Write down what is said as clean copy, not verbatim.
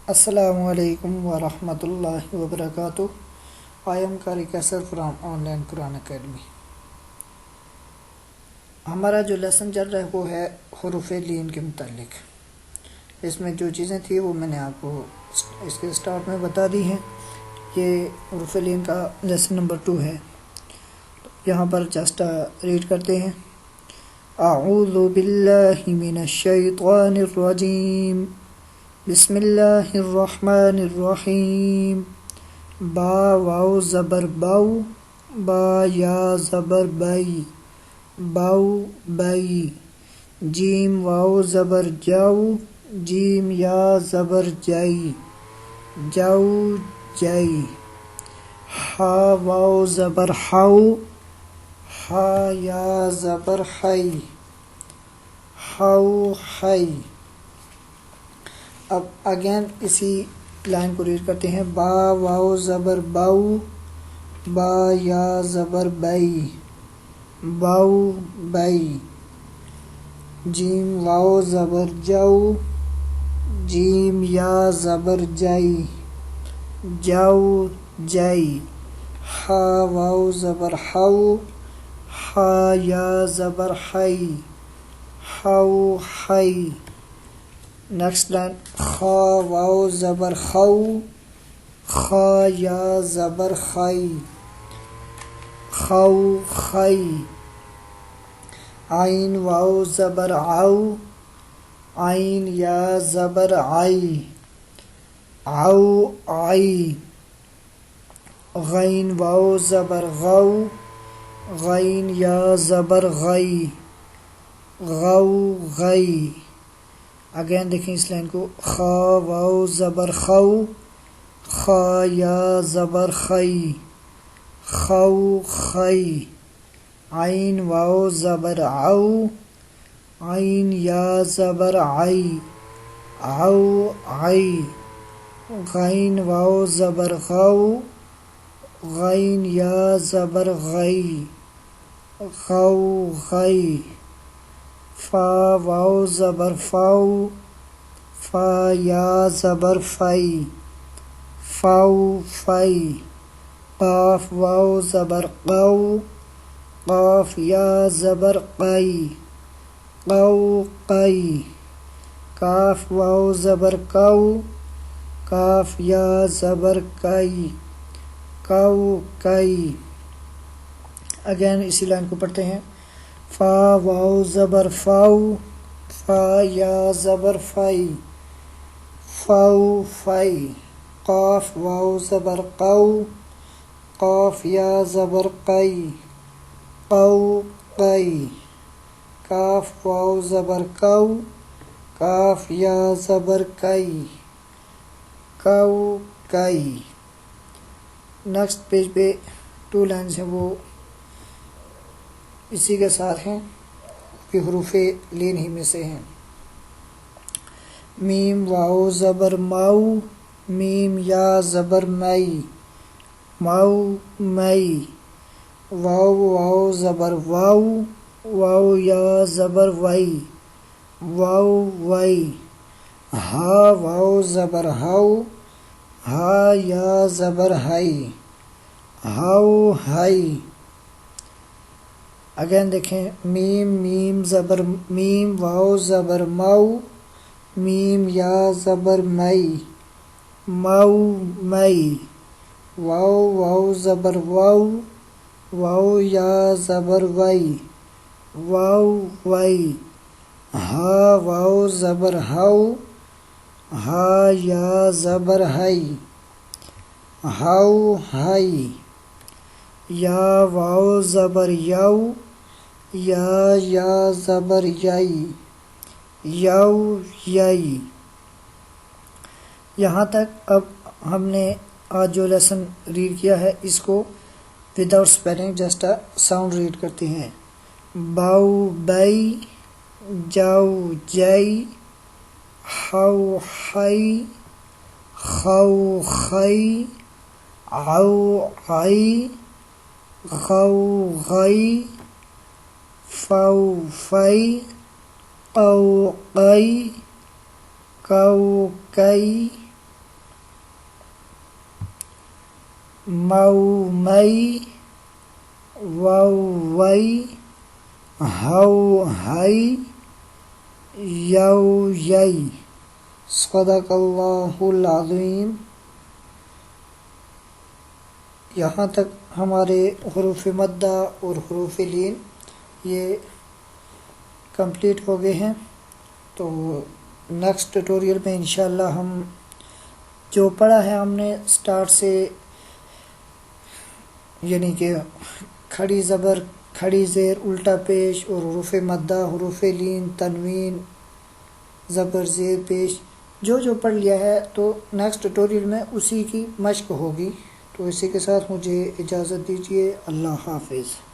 السلام علیکم ورحمۃ اللہ وبرکاتہ. آئی ایم قاری کیسر from on line Quran academy. ہمارا جو لیسن چل رہا ہے وہ ہے حروف لین کے متعلق. اس میں جو چیزیں تھیں وہ میں نے آپ کو اس کے سٹارٹ میں بتا دی ہیں. یہ حروف لین کا لیسن نمبر 2 ہے. یہاں پر جسٹ ریڈ کرتے ہیں. اعوذ باللہ من الشیطان الرجیم بسم اللہ الرحمن الرحیم. با واو زبر باو، با یا زبر بئی، باو بئی. جیم واو زبر جاو، جیم یا زبر جئی، جو جئی. ہا واو زبر ہاؤ، ہا یا زبر ہئی، ہاؤ ہئی. اب اگین اسی لائن کو ریڈ کرتے ہیں. با واو زبر باؤ، با یا زبر بئی، باؤ بئی. جیم واو زبر جو، جیم یا زبر جئی، جو جئی. ہا واو زبر ہاؤ، ہا یا زبر ہئی، ہاؤ ہئی. Next line. خا واو زبر خو، خا یا زبر خئی، خو خئی. عین واو زبر عو، عین یا زبر عئی، عو عئی. غین واو زبر غو، غین یا زبر غئی، غو غئی. اگین دیکھیں اس لائن کو. خا واو زبر خو، خا یا زبر خئی، خو خئی. عین واو زبر عو، عین یا زبر عئی، عو عئی. غین واو زبر غو، غین یا زبر غئی، غو غئی. فا واو زبر فاؤ، فا یا زبر فئی، فاؤ فئی. قاف واو زبر قو، قاف یا زبر قئی، قو قئی. کاف واو زبر کو، کاف یا زبر کئی، کو کئی. اگین اسی لائن کو پڑھتے ہیں. فا واو زبر فاؤ، فا یا زبر فئی، فو فئی. قاف واو زبر قو، قاف یا زبر قئی، قو قئی. کاف واو زبر کو، کاف یا زبر کئی، کو کئی. نیکسٹ پیج پہ 2 لائنز ہیں وہ اسی کے ساتھ ہیں کہ حروف لین ہی میں سے ہیں. میم واو زبر ماؤ، میم یا زبر مئی، ماؤ مئی. واو واو زبر واؤ، واو یا زبر وئی، واؤ وئی. ہا واو زبر ہاؤ، ہا یا زبر ہئی، ہاؤ ہئی. اگین دیکھیں. میم میم زبر میم واو زبر مئو، میم یا زبر مئی، مئو مئی. واو واو زبر واؤ، واؤ یا زبر وئی، واؤ وئی. ہا واو زبر ہو، ہا یا زبر ہئی، ہو ہئی. یا واو زبر یو، یا زبر یئی، یو یئی. یہاں تک اب ہم نے آج جو لیسن ریڈ کیا ہے اس کو without spelling just sound read کرتے ہیں. باؤ بئی، جو جئی، ہو ہئی، خو خئی، عو عئی، غو غئی، فو فئی، قو قئی، کو کئی، مو مئی، واو وئی، ہو ہئی، یو یئی۔ صدق اللہ العظیم۔ یہاں تک ہمارے حروف مدہ اور حروف لین یہ کمپلیٹ ہو گئے ہیں۔ تو نیکسٹ ٹیوٹوریل میں انشاءاللہ ہم جو پڑھا ہے ہم نے سٹارٹ سے، یعنی کہ کھڑی زبر، کھڑی زیر، الٹا پیش اور حروف مدہ، حروف لین، تنوین، زبر زیر پیش، جو پڑھ لیا ہے تو نیکسٹ ٹیوٹوریل میں اسی کی مشق ہوگی۔ تو اسی کے ساتھ مجھے اجازت دیجیے، اللہ حافظ۔